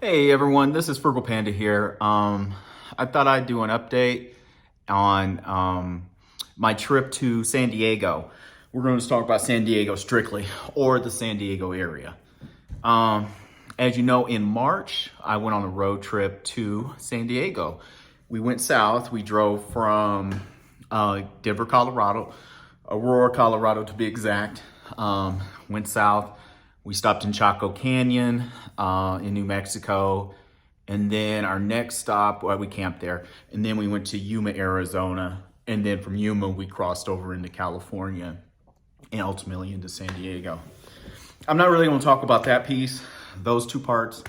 Hey everyone, this is Frugal Panda here. I thought I'd do an update on my trip to San Diego. We're going to talk about San Diego strictly, or the San Diego area. Um, as you know, in March, I went on a road trip to San Diego. We went south. We drove from Denver, Colorado, Aurora, Colorado to be exact. Went south. We stopped in Chaco Canyon in New Mexico. And then our next stop, well, we camped there. And then we went to Yuma, Arizona. And then from Yuma, we crossed over into California and ultimately into San Diego. I'm not really going to talk about that piece, those two parts.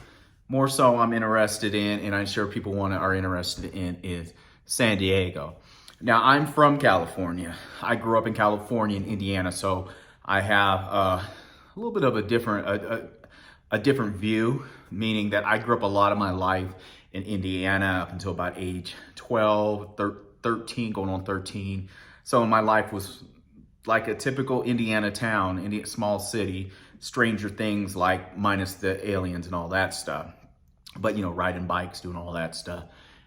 More so I'm interested in, and I'm sure people are interested in, is San Diego. Now, I'm from California. I grew up in California and Indiana, so I have a little bit of a different view, meaning that I grew up a lot of my life in Indiana up until about age 12, 13, going on 13. So my life was like a typical Indiana town, small city, Stranger Things like minus the aliens and all that stuff. But riding bikes, doing all that stuff.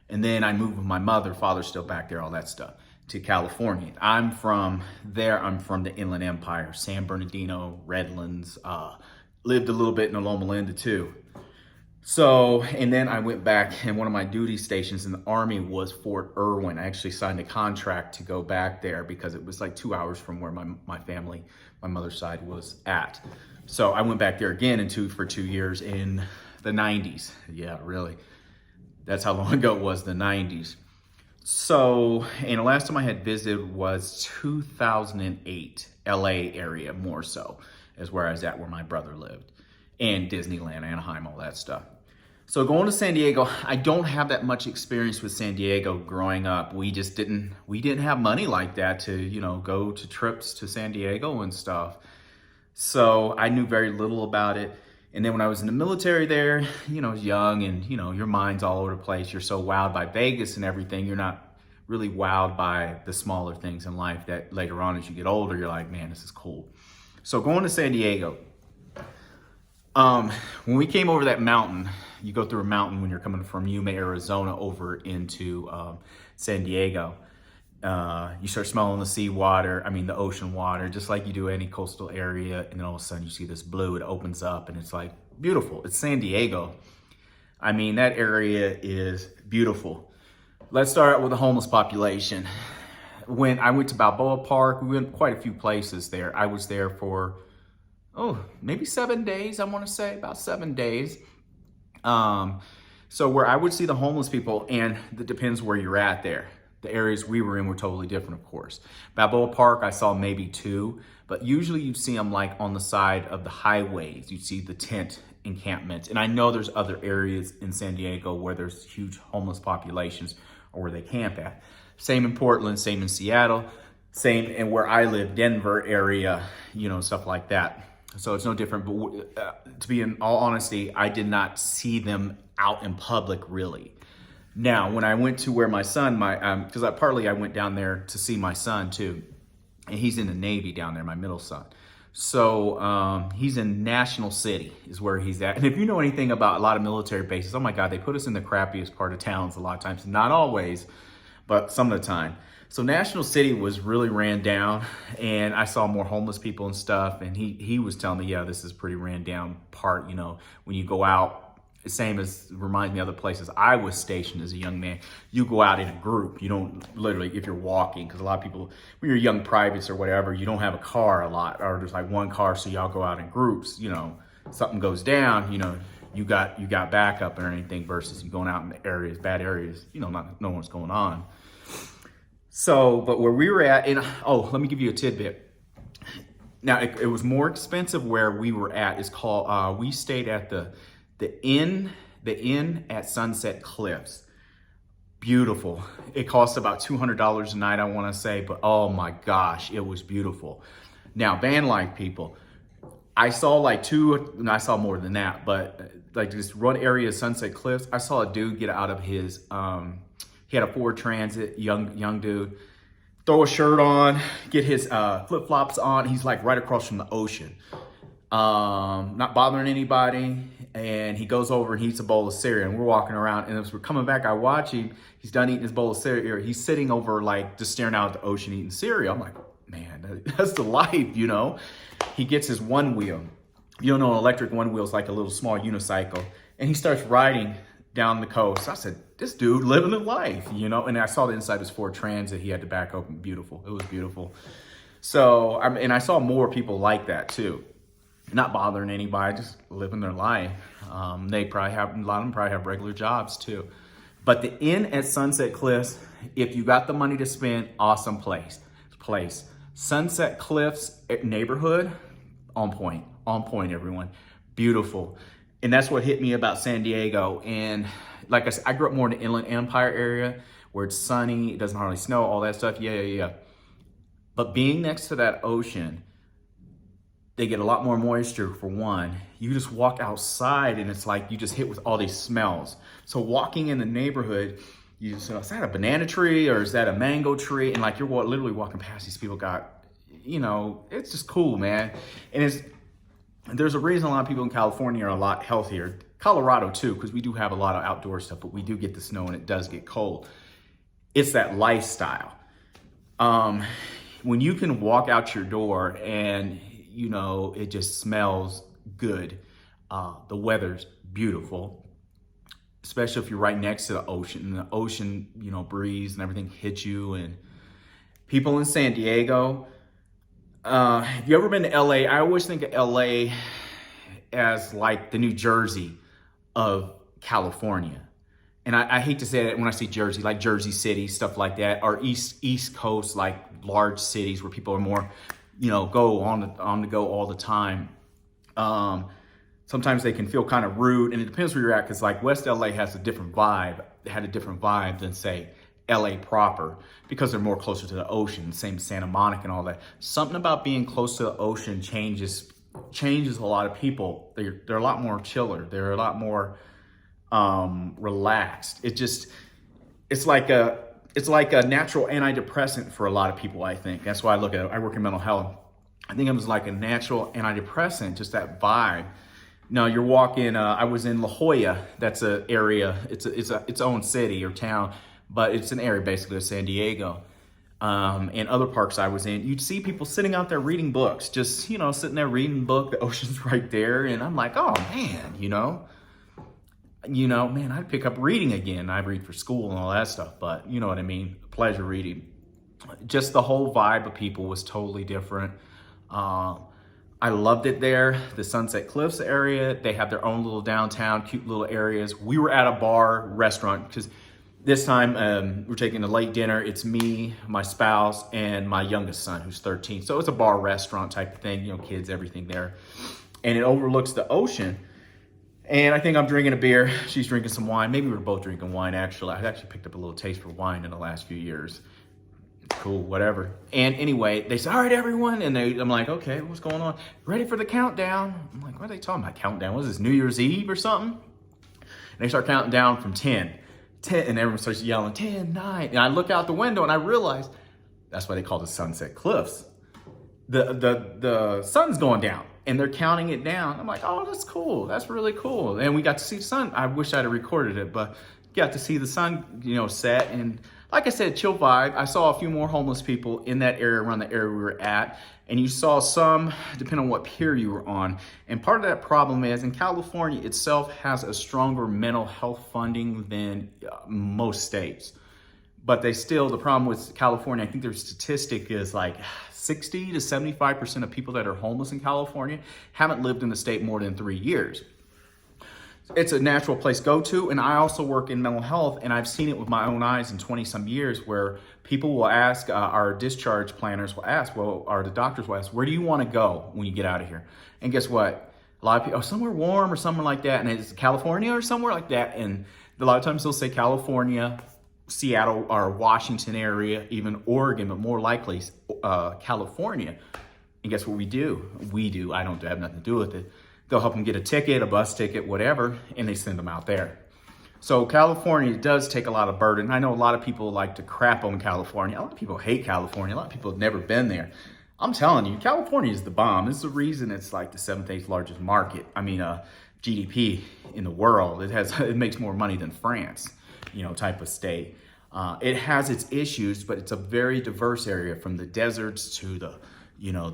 And then I moved with my mother, father's still back there, all that stuff, to California. I'm from there. I'm from the Inland Empire, San Bernardino, Redlands, lived a little bit in Loma Linda too. So, and then I went back, and one of my duty stations in the Army was Fort Irwin. I actually signed a contract to go back there because it was like 2 hours from where my family, my mother's side, was at. So I went back there again for 2 years in the 90s. Yeah, really. That's how long ago it was, the 90s. So, and the last time I had visited was 2008, LA area more so, is where I was at, where my brother lived. And Disneyland, Anaheim, all that stuff. So going to San Diego, I don't have that much experience with San Diego growing up. We didn't have money like that to, go to trips to San Diego and stuff. So I knew very little about it. And then when I was in the military there, I was young and, your mind's all over the place. You're so wowed by Vegas and everything. You're not really wowed by the smaller things in life that later on as you get older, you're like, man, this is cool. So going to San Diego, when we came over that mountain, you go through a mountain when you're coming from Yuma, Arizona over into San Diego. You start smelling the seawater, the ocean water, just like you do any coastal area. And then all of a sudden you see this blue, it opens up and it's like beautiful. It's San Diego. That area is beautiful. Let's start out with the homeless population. When I went to Balboa Park, we went quite a few places there. I was there for, maybe 7 days, I want to say, about 7 days. So where I would see the homeless people, and it depends where you're at there. The areas we were in were totally different, of course. Balboa Park, I saw maybe 2, but usually you'd see them like on the side of the highways. You'd see the tent encampments. And I know there's other areas in San Diego where there's huge homeless populations or where they camp at. Same in Portland, same in Seattle, same in where I live, Denver area, stuff like that. So it's no different, but to be in all honesty, I did not see them out in public really. Now, when I went to where my son, because I went down there to see my son too, and he's in the Navy down there, my middle son. So he's in National City is where he's at. And if you know anything about a lot of military bases, oh my God, they put us in the crappiest part of towns a lot of times. Not always, but some of the time. So National City was really ran down, and I saw more homeless people and stuff. And he was telling me, yeah, this is a pretty ran down part. When you go out, same as reminds me of other places I was stationed as a young man, you go out in a group. You don't literally, if you're walking, because a lot of people, when you're young privates or whatever, you don't have a car a lot, or there's like one car, so y'all go out in groups. Something goes down, you got backup or anything, versus you going out in the areas, bad areas, not knowing what's going on. So, but where we were at, and let me give you a tidbit. Now, it was more expensive where we were at. It's called, we stayed at the inn at Sunset Cliffs. Beautiful. It cost about $200 a night, I want to say, but oh my gosh, it was beautiful. Now, van life people, I saw I saw more than that, but like this one area of Sunset Cliffs, I saw a dude get out of his, he had a Ford Transit, young dude, throw a shirt on, get his flip-flops on. He's like right across from the ocean. not bothering anybody. And he goes over and he eats a bowl of cereal, and we're walking around, and as we're coming back, I watch him. He's done eating his bowl of cereal. He's sitting over, like, just staring out at the ocean eating cereal. I'm like, man, that's the life, you know? He gets his one wheel. You don't know, an electric one wheel is like a little small unicycle. And he starts riding down the coast. I said, this dude living the life, you know? And I saw the inside of his Ford Transit. He had the back open. Beautiful. It was beautiful. So, and I saw more people like that too. Not bothering anybody, just living their life. They probably have, a lot of them probably have regular jobs too. But the inn at Sunset Cliffs, if you got the money to spend, awesome place. Sunset Cliffs neighborhood, on point, everyone. Beautiful. And that's what hit me about San Diego. And like I said, I grew up more in the Inland Empire area where it's sunny, it doesn't hardly snow, all that stuff. Yeah. But being next to that ocean, they get a lot more moisture for one. You just walk outside and it's like you just hit with all these smells. So walking in the neighborhood, you just, is that a banana tree or is that a mango tree? And like you're literally walking past these people got, you know, it's just cool, man. And there's a reason a lot of people in California are a lot healthier. Colorado too, because we do have a lot of outdoor stuff, but we do get the snow and it does get cold. It's that lifestyle. When you can walk out your door and, you know, it just smells good. The weather's beautiful, especially if you're right next to the ocean. And the ocean, you know, breeze and everything hits you. And people in San Diego, have you ever been to LA? I always think of LA as like the New Jersey of California. And I hate to say that when I say Jersey, like Jersey City, stuff like that, or East Coast, like large cities where people are more, you know, go on the go all the time. Sometimes they can feel kind of rude, and it depends where you're at, because like West LA has a different vibe. It had a different vibe than say LA proper, because they're more closer to the ocean, same Santa Monica and all that. Something about being close to the ocean changes a lot of people. They're a lot more chiller. They're a lot more relaxed. It's like a natural antidepressant for a lot of people, I think. That's why I look at it. I work in mental health. I think it was like a natural antidepressant, just that vibe. Now you're walking, I was in La Jolla. That's an area, it's its own city or town, but it's an area basically of San Diego. And other parks I was in, you'd see people sitting out there reading books, just, you know, sitting there reading a book, the ocean's right there. And I'm like, oh man, man, I'd pick up reading again. I read for school and all that stuff, but you know what I mean? Pleasure reading. Just the whole vibe of people was totally different. I loved it there. The Sunset Cliffs area, they have their own little downtown, cute little areas. We were at a bar restaurant because this time we're taking a late dinner. It's me, my spouse, and my youngest son, who's 13. So it's a bar restaurant type of thing, you know, kids, everything there. And it overlooks the ocean. And I think I'm drinking a beer. She's drinking some wine. Maybe we're both drinking wine, actually. I've actually picked up a little taste for wine in the last few years. Cool, whatever. And anyway, they said, all right, everyone. And I'm like, okay, what's going on? Ready for the countdown? I'm like, what are they talking about? Countdown? What is this, New Year's Eve or something? And they start counting down from 10, and everyone starts yelling, 10, 9. And I look out the window and I realize that's why they call it Sunset Cliffs. The sun's going down and they're counting it down. I'm like, oh, that's cool. That's really cool. And we got to see the sun. I wish I'd have recorded it, but got to see the sun, you know, set. And like I said, chill vibe. I saw a few more homeless people in that area, around the area we were at. And you saw some, depending on what pier you were on. And part of that problem is, in California itself has a stronger mental health funding than most states. But the problem with California, I think their statistic is like 60 to 75% of people that are homeless in California haven't lived in the state more than 3 years. It's a natural place to go to. And I also work in mental health, and I've seen it with my own eyes in 20 some years, where people will ask, our discharge planners will ask, or the doctors will ask, where do you want to go when you get out of here? And guess what? A lot of people, somewhere warm or somewhere like that. And it's California or somewhere like that. And a lot of times they'll say California, Seattle, or Washington area, even Oregon, but more likely California. And guess what we do? I don't have nothing to do with it. They'll help them get a ticket, a bus ticket, whatever, and they send them out there. So California does take a lot of burden. I know a lot of people like to crap on California. A lot of people hate California. A lot of people have never been there. I'm telling you, California is the bomb. This is the reason it's like the 7th, 8th largest market. I mean, GDP in the world. It makes more money than France, type of state. It has its issues, but it's a very diverse area, from the deserts to the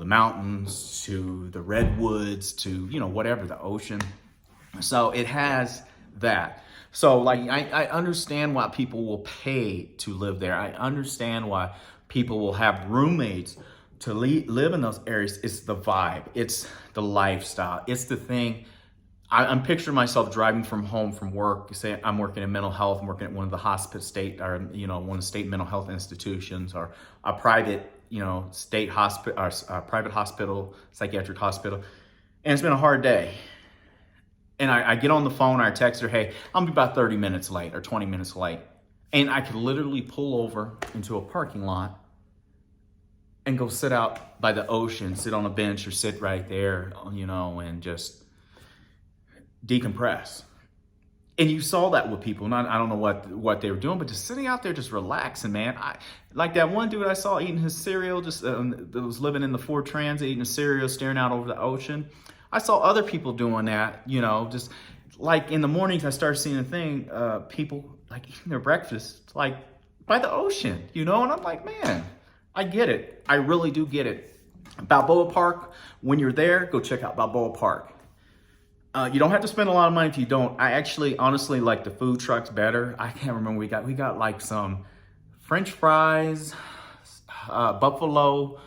mountains to the redwoods to, whatever, the ocean. So it has that. So like, I understand why people will pay to live there. I understand why people will have roommates to live in those areas. It's the vibe. It's the lifestyle. It's the thing. I'm picturing myself driving home from work. Say I'm working in mental health. I'm working at one of the hospice state, or one of the state mental health institutions, or a private, state hospital, or private hospital, psychiatric hospital. And it's been a hard day. And I get on the phone, or I text her, hey, I'll be about 30 minutes late or 20 minutes late. And I could literally pull over into a parking lot and go sit out by the ocean, sit on a bench, or sit right there, and just decompress. And you saw that with people. I don't know what they were doing, but just sitting out there, just relaxing, man. Like that one dude I saw eating his cereal, just that was living in the Ford Transit, eating a cereal, staring out over the ocean. I saw other people doing that, just like in the mornings, I started seeing a thing, people like eating their breakfast, like by the ocean, and I'm like, man, I get it. I really do get it. Balboa Park, when you're there, go check out Balboa Park. You don't have to spend a lot of money if you don't. I actually, honestly, like the food trucks better. I can't remember. We got like some French fries, buffalo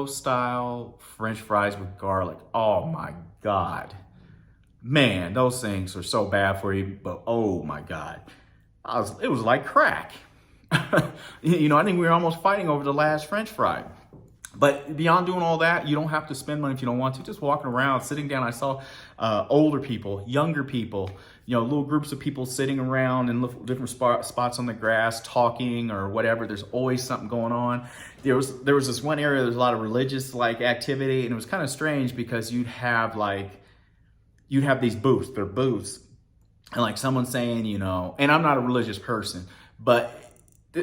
style French fries with garlic. Oh my God, man, those things are so bad for you. But oh my God, it was like crack. I think we were almost fighting over the last French fry. But beyond doing all that, you don't have to spend money if you don't want to. Just walking around, sitting down. I saw older people, younger people, little groups of people sitting around in different spots on the grass, talking or whatever. There's always something going on. There was this one area, there's a lot of religious activity, and it was kind of strange because you'd have these booths. They're booths, and like someone saying, and I'm not a religious person, but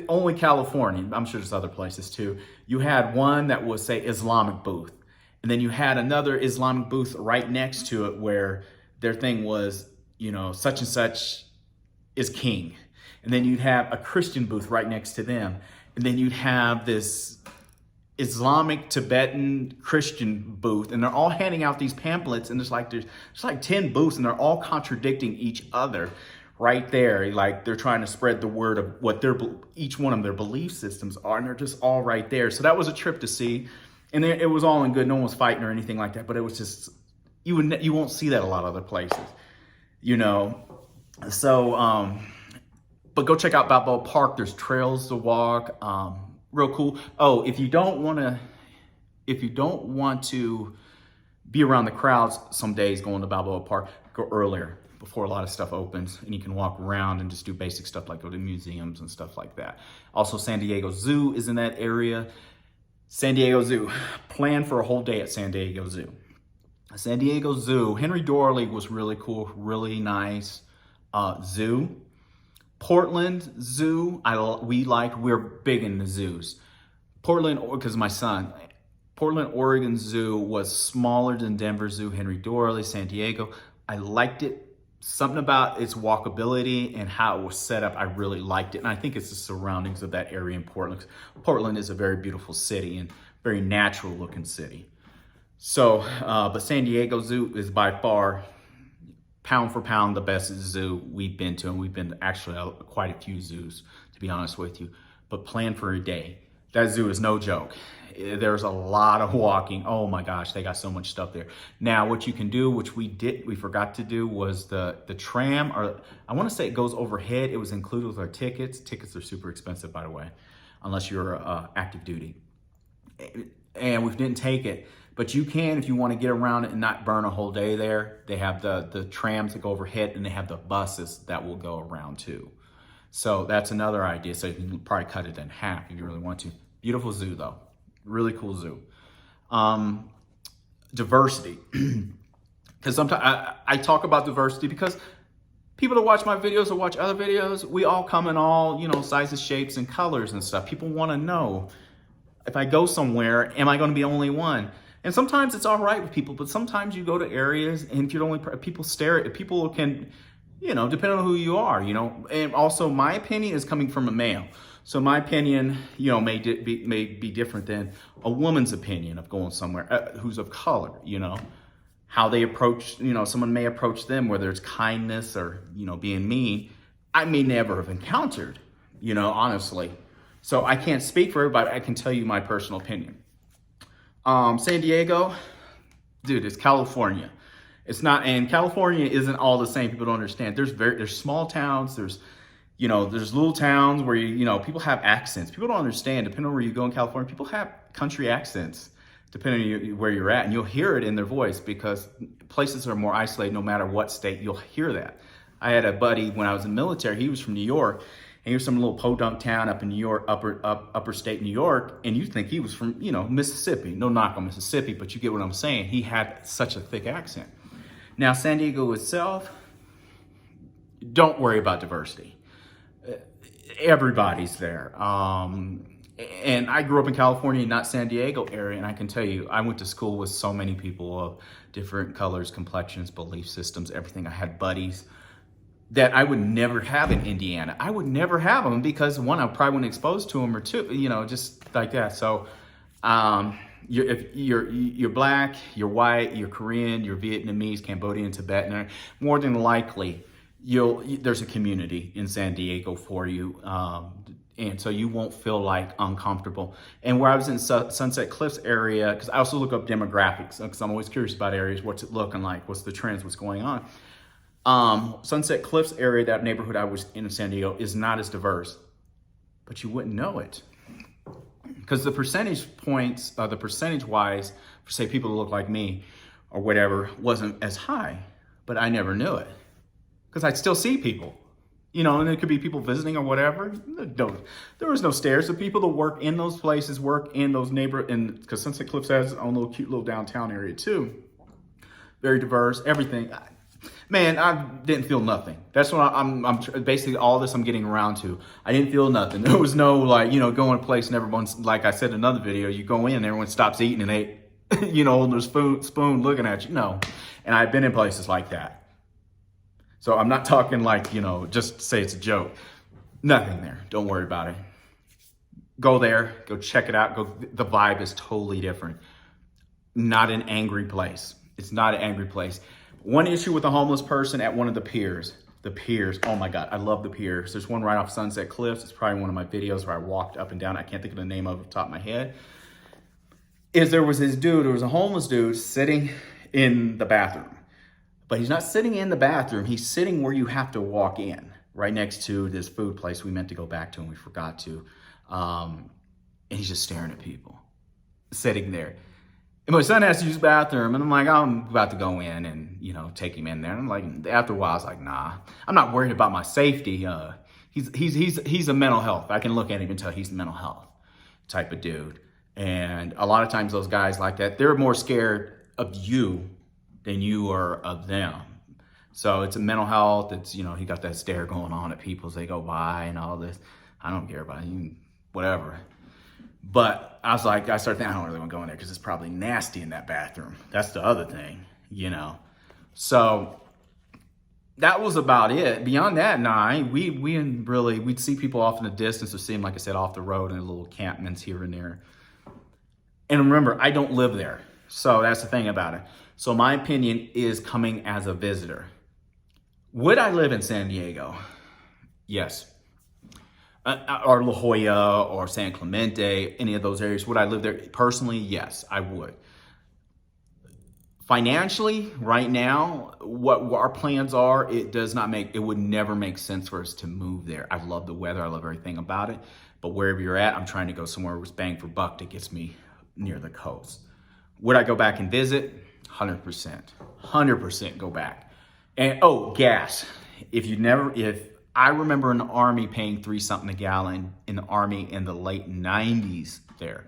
only California, I'm sure there's other places too. You had one that was, say, Islamic booth. And then you had another Islamic booth right next to it where their thing was, such and such is king. And then you'd have a Christian booth right next to them. And then you'd have this Islamic Tibetan Christian booth. And they're all handing out these pamphlets. And there's like 10 booths, and they're all contradicting each other. Right there, like they're trying to spread the word of what each one of their belief systems are, and they're just all right there. So that was a trip to see, and it was all in good. No one was fighting or anything like that, but it was just you won't see that a lot of other places, So, but go check out Balboa Park. There's trails to walk, real cool. Oh, if you don't want to be around the crowds some days going to Balboa Park, go earlier, before a lot of stuff opens, and you can walk around and just do basic stuff like go to museums and stuff like that. Also, San Diego Zoo is in that area. San Diego Zoo, plan for a whole day at San Diego Zoo. San Diego Zoo, Henry Dorley was really cool, really nice zoo. Portland Zoo, we're big in the zoos. Portland, because my son, Portland, Oregon Zoo was smaller than Denver Zoo, Henry Dorley, San Diego. I liked it. Something about its walkability and how it was set up, I really liked it. And I think it's the surroundings of that area in Portland. Portland is a very beautiful city and very natural looking city. So, but San Diego Zoo is by far, pound for pound, the best zoo we've been to. And we've been to actually quite a few zoos, to be honest with you. But plan for a day. That zoo is no joke. There's a lot of walking. Oh my gosh, they got so much stuff there. Now, what you can do, which we forgot to do, was the tram, or I want to say it goes overhead. It was included with our tickets. Tickets are super expensive, by the way, unless you're active duty. And we didn't take it, but you can, if you want to get around it and not burn a whole day there. They have the trams that go overhead, and they have the buses that will go around too. So that's another idea. So you can probably cut it in half if you really want to. Beautiful zoo though. Really cool zoo. Diversity. Because sometimes I talk about diversity because people that watch my videos or watch other videos, we all come in all, sizes, shapes, and colors and stuff. People want to know, If I go somewhere, am I going to be the only one? And sometimes it's all right with people, but sometimes you go to areas and if you're the only people stare at people can, depending on who you are, and also my opinion is coming from a male. So my opinion, may be different than a woman's opinion of going somewhere who's of color, how they approach, someone may approach them, whether it's kindness or, being mean, I may never have encountered, honestly. So I can't speak for everybody. I can tell you my personal opinion. San Diego, dude, it's California. It's not, and California isn't all the same. People don't understand. There's small towns. There's little towns where people have accents. People don't understand. Depending on where you go in California, people have country accents, depending on where you're at, and you'll hear it in their voice because places are more isolated. No matter what state, you'll hear that. I had a buddy when I was in the military. He was from New York. And he was some little podunk town up in New York, upper state New York, and you think he was from, Mississippi. No knock on Mississippi, but you get what I'm saying. He had such a thick accent. Now, San Diego itself, don't worry about diversity. Everybody's there. And I grew up in California, not San Diego area, and I can tell you, I went to school with so many people of different colors, complexions, belief systems, everything. I had buddies that I would never have in Indiana. I would never have them because one, I probably wasn't exposed to them, or two, just like that. So if you're black, you're white, you're Korean, you're Vietnamese, Cambodian, Tibetan, more than likely there's a community in San Diego for you. And so you won't feel like uncomfortable. And where I was in Sunset Cliffs area, because I also look up demographics, because I'm always curious about areas, what's it looking like, what's the trends, what's going on. Sunset Cliffs area, that neighborhood I was in San Diego, is not as diverse, but you wouldn't know it. Because the percentage wise, for say people who look like me or whatever, wasn't as high, but I never knew it. Because I'd still see people, and it could be people visiting or whatever. There was no stairs. The people that work in those places work in those because Sunset Cliffs has its own little cute little downtown area too. Very diverse, everything. Man, I didn't feel nothing. That's what I'm basically all this I'm getting around to. I didn't feel nothing. There was no going to a place and everyone's, like I said in another video, you go in, everyone stops eating and they, holding their spoon looking at you. No. And I've been in places like that. So I'm not talking like, just to say it's a joke. Nothing there. Don't worry about it. Go there, go check it out. The vibe is totally different. Not an angry place. It's not an angry place. One issue with a homeless person at one of the piers. The piers, oh my God, I love the piers. There's one right off Sunset Cliffs. It's probably one of my videos where I walked up and down. I can't think of the name of it off the top of my head. There was a homeless dude sitting in the bathroom. But he's not sitting in the bathroom. He's sitting where you have to walk in, right next to this food place we meant to go back to and we forgot to. And he's just staring at people, sitting there. And my son has to use the bathroom, and I'm like, I'm about to go in and, take him in there. And I'm like, after a while, I was like, nah, I'm not worried about my safety. He's a mental health. I can look at him and tell he's a mental health type of dude. And a lot of times those guys like that, they're more scared of you than you are of them. So it's a mental health. It's, he got that stare going on at people as they go by and all this. I don't care about you, whatever. But I started thinking, I don't really want to go in there because it's probably nasty in that bathroom. That's the other thing, So that was about it. Beyond that, we'd see people off in the distance or see them, like I said, off the road in little encampments here and there. And remember, I don't live there. So that's the thing about it. So my opinion is coming as a visitor. Would I live in San Diego? Yes. Or La Jolla or San Clemente, any of those areas. Would I live there? Personally, yes, I would. Financially, right now, what our plans are, it would never make sense for us to move there. I love the weather. I love everything about it. But wherever you're at, I'm trying to go somewhere with bang for buck that gets me near the coast. Would I go back and visit? 100%. 100% go back. And, gas. If I remember in the Army paying $3 something a gallon in the Army in the late 90s there.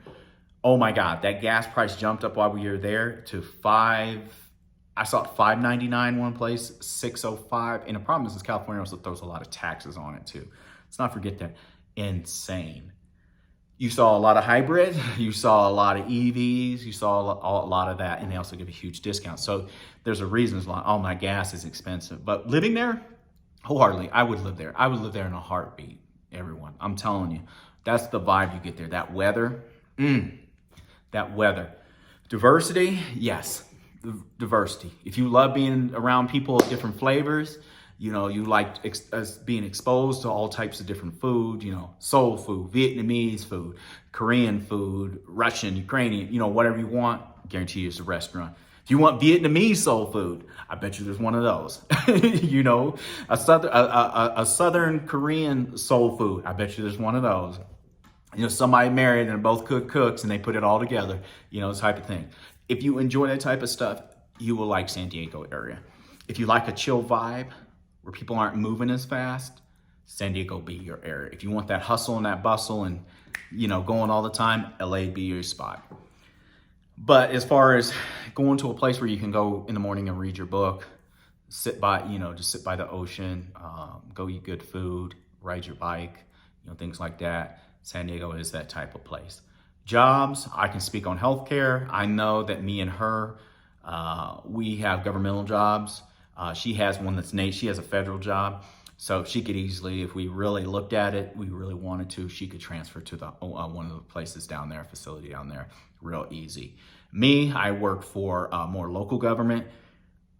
Oh my God, that gas price jumped up while we were there to I saw $5.99 one place, $6.05. And the problem is California also throws a lot of taxes on it too. Let's not forget that. Insane. You saw a lot of hybrid, you saw a lot of EVs, you saw a lot of that, and they also give a huge discount. So there's a reason why, oh, my gas is expensive. But living there, wholeheartedly, I would live there. I would live there in a heartbeat, everyone. I'm telling you, that's the vibe you get there. That weather, that weather. Diversity, yes, diversity. If you love being around people of different flavors, you know, you like being exposed to all types of different food, you know, soul food, Vietnamese food, Korean food, Russian, Ukrainian, you know, whatever you want, guarantee you it's a restaurant. If you want Vietnamese soul food, I bet you there's one of those. You know, a southern Korean soul food, I bet you there's one of those. You know, somebody married and they're both cooks and they put it all together, you know, type of thing. If you enjoy that type of stuff, you will like San Diego area. If you like a chill vibe, where people aren't moving as fast, San Diego be your area. If you want that hustle and that bustle and, you know, going all the time, LA be your spot. But as far as going to a place where you can go in the morning and read your book, sit by, you know, just sit by the ocean, go eat good food, ride your bike, you know, things like that. San Diego is that type of place. Jobs, I can speak on healthcare. I know that me and her, we have governmental jobs. She has one she has a federal job. So she could easily, if we really looked at it, we really wanted to, she could transfer to the one of the places down there, facility down there, real easy. Me, I work for more local government,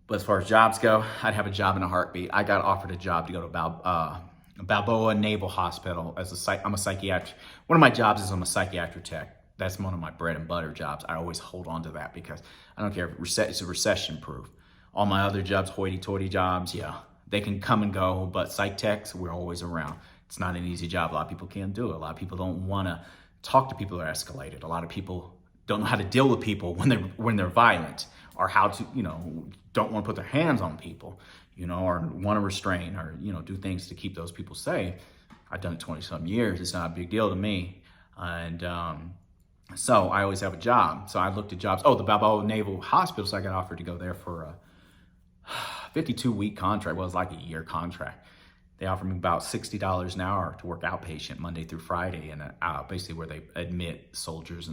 but as far as jobs go, I'd have a job in a heartbeat. I got offered a job to go to Balboa Naval Hospital as I'm a psychiatric. One of my jobs is I'm a psychiatric tech. That's one of my bread and butter jobs. I always hold on to that because I don't care if it's a recession proof. All my other jobs, hoity-toity jobs, yeah, they can come and go, but psych techs, we're always around. It's not an easy job. A lot of people can't do it. A lot of people don't want to talk to people that are escalated. A lot of people don't know how to deal with people when they're violent, or how to, you know, don't want to put their hands on people, you know, or want to restrain, or, you know, do things to keep those people safe. I've done it 20-something years. It's not a big deal to me. And so I always have a job. So I looked at jobs. Oh, the Balboa Naval Hospital, so I got offered to go there for a 52-week contract. Well, it was like a year contract. They offered me about $60 an hour to work outpatient Monday through Friday, and basically where they admit soldiers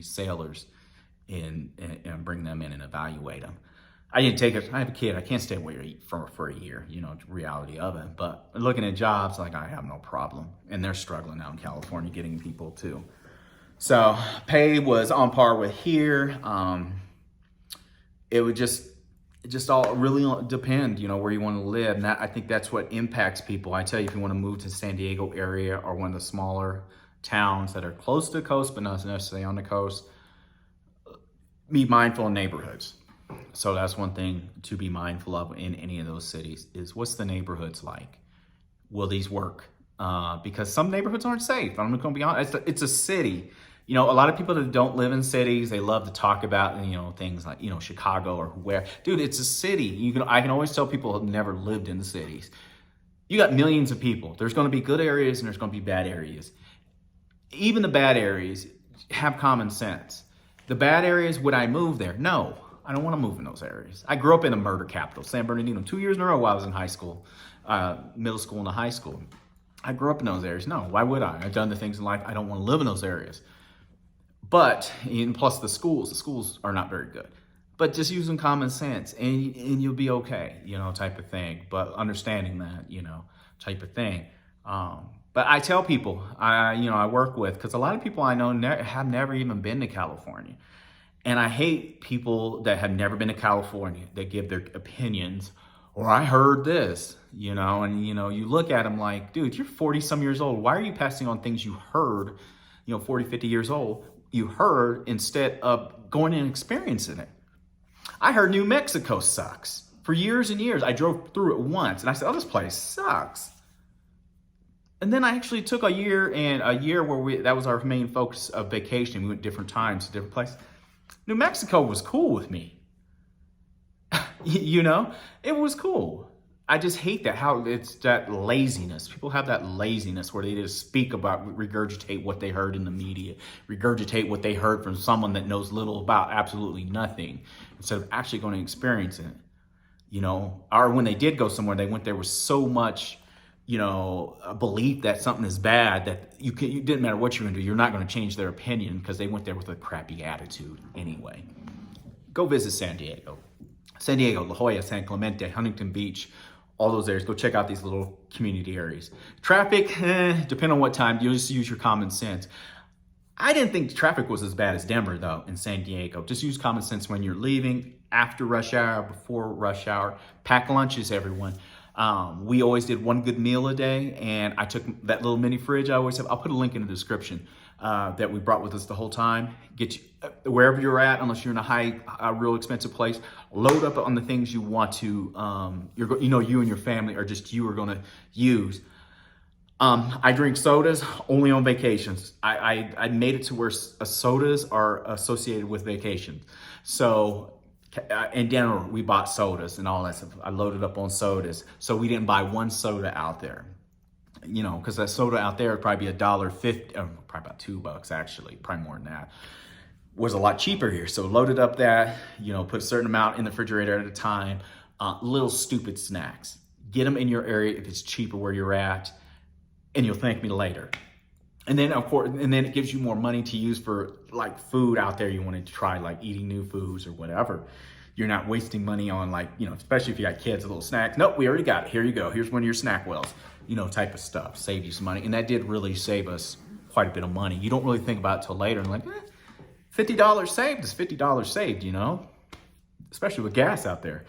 sailors and bring them in and evaluate them. I didn't take it. I have a kid. I can't stay away for a year, you know, reality of it. But looking at jobs, like, I have no problem. And they're struggling out in California getting people too. So pay was on par with here. It would just all really depend, you know, where you want to live. And I think that's what impacts people. I tell you, if you want to move to the San Diego area or one of the smaller towns that are close to the coast, but not necessarily on the coast, be mindful of neighborhoods. So that's one thing to be mindful of in any of those cities is, what's the neighborhoods like? Will these work? Because some neighborhoods aren't safe. I'm going to be honest. It's a city. You know, a lot of people that don't live in cities, they love to talk about, you know, things like, you know, Chicago or where. Dude, it's a city. I can always tell people who've never lived in the cities. You got millions of people. There's going to be good areas and there's going to be bad areas. Even the bad areas have common sense. The bad areas, would I move there? No, I don't want to move in those areas. I grew up in the murder capital, San Bernardino, 2 years in a row while I was in high school, middle school and high school. I grew up in those areas. No, why would I? I've done the things in life. I don't want to live in those areas. But, and plus the schools are not very good. But just using common sense and you'll be okay, you know, type of thing. But understanding that, you know, type of thing. But I tell people, I work with, because a lot of people I know have never even been to California. And I hate people that have never been to California that give their opinions, or I heard this, you know, and, you know, you look at them like, dude, you're 40 some years old. Why are you passing on things you heard, you know, 40, 50 years old, you heard, instead of going and experiencing it? I heard New Mexico sucks for years and years. I drove through it once and I said, oh, this place sucks. And then I actually took a year where that was our main focus of vacation. We went different times to different places. New Mexico was cool with me. You know, it was cool. I just hate that, how it's that laziness. People have that laziness where they just speak about, regurgitate what they heard in the media, regurgitate what they heard from someone that knows little about absolutely nothing, instead of actually going to experience it. You know, or when they did go somewhere, they went there with so much a belief that something is bad, that you didn't matter what you're gonna do, you're not gonna change their opinion because they went there with a crappy attitude anyway. Go visit San Diego. San Diego, La Jolla, San Clemente, Huntington Beach, all those areas. Go check out these little community areas. Traffic, depending on what time, you just use your common sense. I didn't think traffic was as bad as Denver, though, in San Diego. Just use common sense when you're leaving, after rush hour, before rush hour. Pack lunches, everyone. We always did one good meal a day, and I took that little mini fridge I always have. I'll put a link in the description that we brought with us the whole time. Get you wherever you're at, unless you're in a real expensive place. Load up on the things you want to, you and your family, or just you are going to use. I drink sodas only on vacations. I made it to where sodas are associated with vacations. So in Denver, we bought sodas and all that stuff. I loaded up on sodas. So we didn't buy one soda out there. Because that soda out there would probably be $1.50, probably about $2 actually, probably more than that. Was a lot cheaper here. So loaded up that, put a certain amount in the refrigerator at a time. Little stupid snacks. Get them in your area if it's cheaper where you're at, and you'll thank me later. And then, of course, it gives you more money to use for like food out there you wanted to try, like eating new foods or whatever. You're not wasting money on especially if you got kids, a little snacks. Nope, we already got it. Here you go. Here's one of your snack wells, type of stuff. Save you some money. And that did really save us quite a bit of money. You don't really think about it till later and $50 saved is $50 saved, especially with gas out there.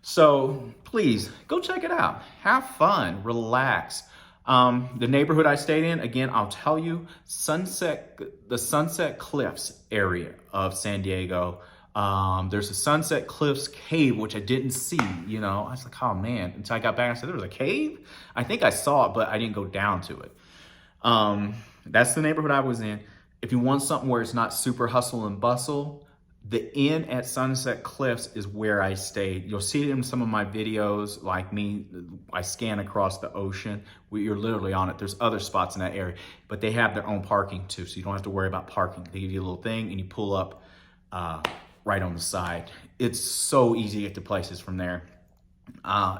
So please go check it out. Have fun, relax. The neighborhood I stayed in, again, I'll tell you, the Sunset Cliffs area of San Diego. There's a Sunset Cliffs cave, which I didn't see, I was like, oh man, until I got back, I said, there was a cave? I think I saw it, but I didn't go down to it. That's the neighborhood I was in. If you want something where it's not super hustle and bustle, the inn at Sunset Cliffs is where I stayed. You'll see it in some of my videos, like me, I scan across the ocean. You're literally on it. There's other spots in that area, but they have their own parking too, so you don't have to worry about parking. They give you a little thing and you pull up right on the side. It's so easy to get to places from there.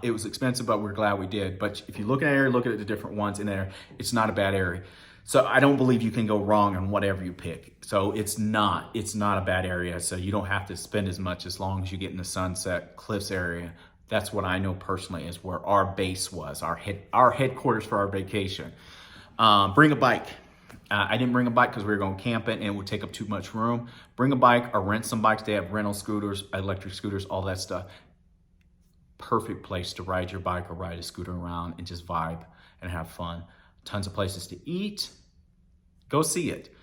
It was expensive, but we're glad we did. But if you look at an area, look at the different ones in there, it's not a bad area. So I don't believe you can go wrong on whatever you pick. So it's not a bad area. So you don't have to spend as much as long as you get in the Sunset Cliffs area. That's what I know personally is where our base was, our headquarters for our vacation. Bring a bike. I didn't bring a bike because we were going camping and it would take up too much room. Bring a bike or rent some bikes. They have rental scooters, electric scooters, all that stuff. Perfect place to ride your bike or ride a scooter around and just vibe and have fun. Tons of places to eat. Go see it.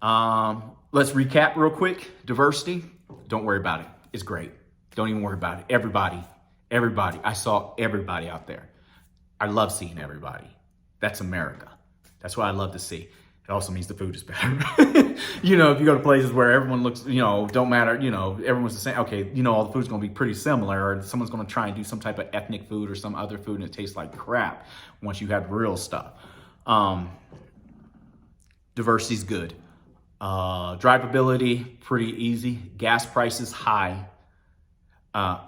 Let's recap real quick. Diversity, don't worry about it. It's great. Don't even worry about it. Everybody. I saw everybody out there. I love seeing everybody. That's America. That's what I love to see. It also means the food is better. If you go to places where everyone looks, don't matter, everyone's the same. Okay, all the food's going to be pretty similar, or someone's going to try and do some type of ethnic food or some other food and it tastes like crap once you have real stuff. Diversity's good. Drivability, pretty easy. Gas prices high.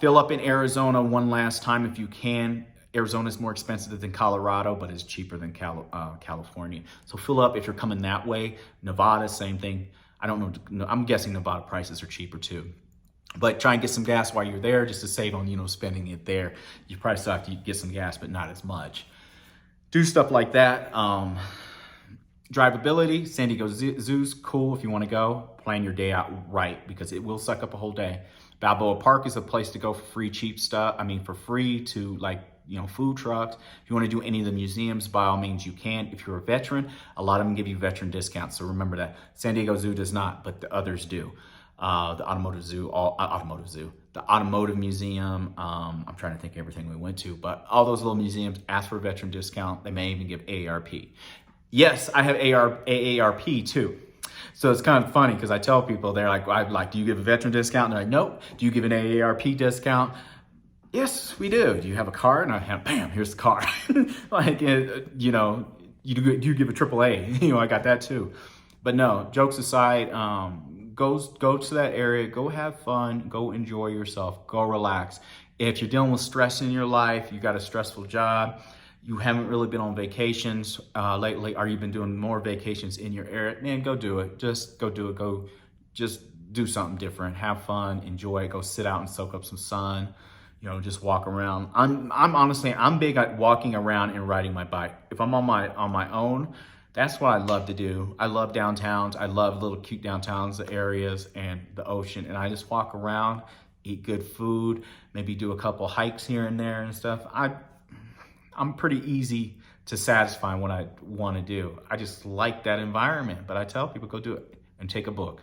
Fill up in Arizona one last time if you can. Arizona is more expensive than Colorado, but it's cheaper than California. So fill up if you're coming that way. Nevada, same thing. I don't know. I'm guessing Nevada prices are cheaper too. But try and get some gas while you're there just to save on, spending it there. You probably still have to get some gas, but not as much. Do stuff like that. Drivability, San Diego Zoo's cool if you want to go. Plan your day out right because it will suck up a whole day. Balboa Park is a place to go for free, cheap stuff. For free to food trucks. If you want to do any of the museums, by all means you can. If you're a veteran, a lot of them give you veteran discounts. So remember that. San Diego Zoo does not, but the others do. The Automotive Museum. I'm trying to think of everything we went to, but all those little museums ask for a veteran discount. They may even give AARP. Yes, I have AARP too. So it's kind of funny because I tell people, they're like, do you give a veteran discount? And they're like, nope. Do you give an AARP discount? Yes, we do. Do you have a car? And I have, bam, here's the car. You give a AAA. I got that too. But no, jokes aside, go to that area, go have fun, go enjoy yourself, go relax. If you're dealing with stress in your life, you got a stressful job, you haven't really been on vacations lately, or you've been doing more vacations in your area, man, go do it. Just go do it. Go just do something different. Have fun, enjoy it. Go sit out and soak up some sun. You know, just walk around. I'm honestly, I'm big at walking around and riding my bike. If I'm on my own, that's what I love to do. I love downtowns. I love little cute downtowns, the areas, and the ocean. And I just walk around, eat good food, maybe do a couple hikes here and there and stuff. I'm pretty easy to satisfy what I want to do. I just like that environment. But I tell people, go do it and take a book.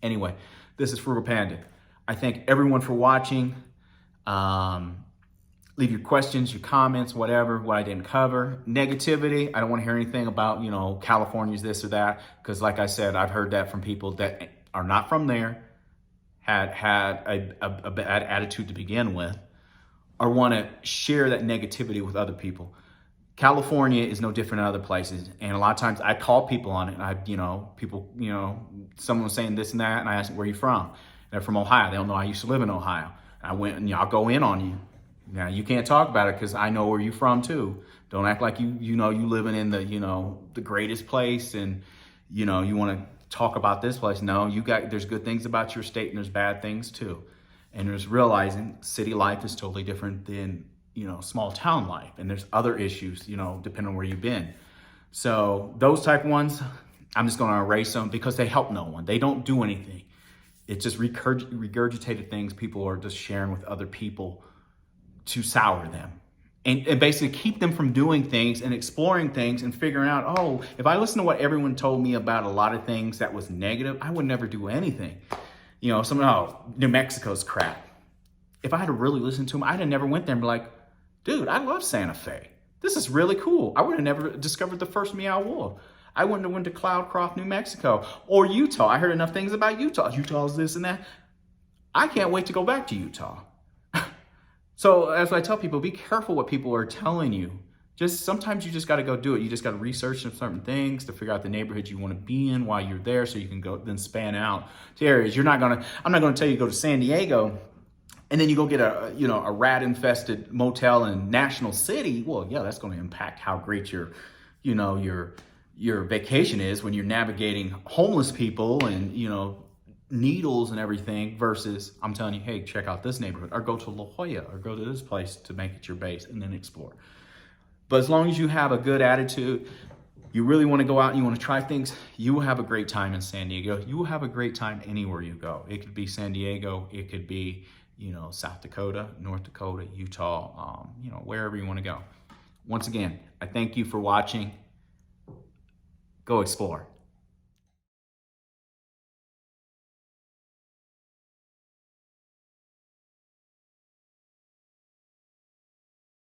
Anyway, this is Frugal Panda. I thank everyone for watching. Leave your questions, your comments, whatever, what I didn't cover. Negativity, I don't want to hear anything about, you know, California's this or that. Because like I said, I've heard that from people that are not from there, had a bad attitude to begin with, or want to share that negativity with other people. California is no different than other places. And a lot of times I call people on it. Someone was saying this and that, and I asked them, where are you from? They're from Ohio. They don't know I used to live in Ohio. I went and I'll go in on you. Now you can't talk about it because I know where you're from too. Don't act like you living in the greatest place and you want to talk about this place. No, there's good things about your state and there's bad things too. And there's realizing city life is totally different than small town life, and there's other issues depending on where you've been. So those type ones, I'm just going to erase them because they help no one. They don't do anything. It's just regurgitated things people are just sharing with other people to sour them and basically keep them from doing things and exploring things and figuring out, oh, if I listen to what everyone told me about a lot of things that was negative, I would never do anything. New Mexico's crap. If I had to really listen to them, I'd have never went there and be like, dude, I love Santa Fe. This is really cool. I would have never discovered the first meow wolf. I wouldn't have went to Cloudcroft, New Mexico, or Utah. I heard enough things about Utah. Utah's this and that. I can't wait to go back to Utah. So as I tell people, be careful what people are telling you. Sometimes you just got to go do it. You just got to research some certain things to figure out the neighborhoods you want to be in while you're there, so you can go then span out to areas. I'm not going to tell you to go to San Diego and then you go get a rat infested motel in National City. Well, yeah, that's going to impact how great your vacation is when you're navigating homeless people and needles and everything, versus I'm telling you, hey, check out this neighborhood, or go to La Jolla, or go to this place to make it your base and then explore. But as long as you have a good attitude, you really want to go out and you want to try things, you will have a great time in San Diego. You will have a great time anywhere you go. It could be San Diego, it could be South Dakota, North Dakota, Utah, wherever you want to go. Once again, I thank you for watching. Go explore.